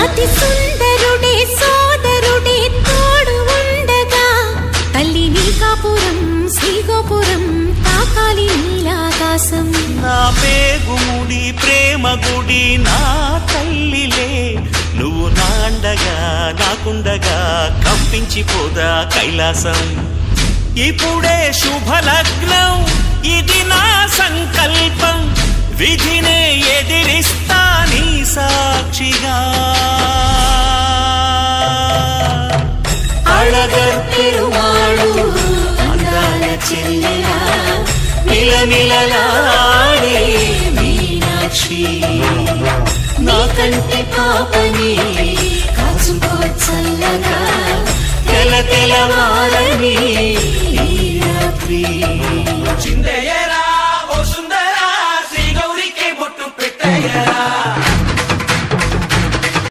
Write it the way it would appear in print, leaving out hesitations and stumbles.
అతి సుందరుడే సోదరుడే తోడు ఉండగా తల్లి నీ కాపురం శ్రీగోపురం తాకాలి నీలాకాశం. నా పేగుముడి ప్రేమ గుడి నా తల్లిలే, నువ్వు నాండగా నాకుండగా కంపించిపోదా కైలాసం. ఇప్పుడే శుభలగ్నం ఇది నా సంకల్పం, విధినే ఎదిరిస్తా నీ సాక్షిగా. అళగర్ పెరుమాళు అందాల చెల్లెలా మిలమిలలాడే మీనాక్షి, నీ కంటి పాప